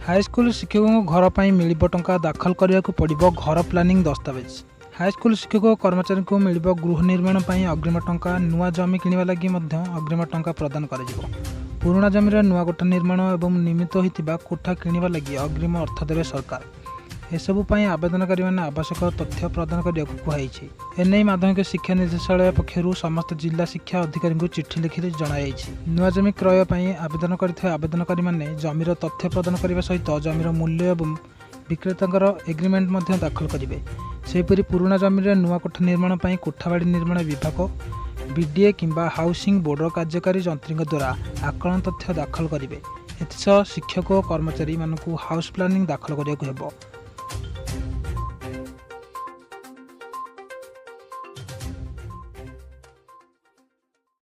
High school शिक्षकों को घर पर मिल टंका दाखल करने को पड़ो घर प्लानिंग दस्तावेज। हाईस्कल शिक्षक और कर्मचारी को मिल गृह निर्माण पर अग्रिम टंका, नुआ जमी किणवा लगी अग्रिम टंका प्रदान कर पुराणा जमीर नुआ कोठा निर्माण और निमित्त होता कोठा किणवा लगी अग्रिम अर्थ देवे सरकार। एसबू आवेदनकारी मैंने आवश्यक तथ्य प्रदान करने को कहुई। एने माध्यमिक शिक्षा निर्देशालय पक्षर समस्त जिला शिक्षा अधिकारी को चिठी लिखि जणाई। नुआ जमी क्रय पर आवेदन करथिबा आवेदनकारी मैंने जमीर तथ्य प्रदान करने सहित जमीर मूल्य और विक्रेतांकर एग्रीमेंट दाखल करेंगे। सेहीपरि पुराणा जमीर नुआ कोठा निर्माण पर कोठाबाड़ी निर्माण विभाग, बीडीए किंबा हाउसिंग बोर्डर कार्यकारी जंत्री द्वारा आकलन तथ्य दाखल करेंगे। एसह शिक्षक और कर्मचारी मानक हाउस प्लानिंग दाखल करने को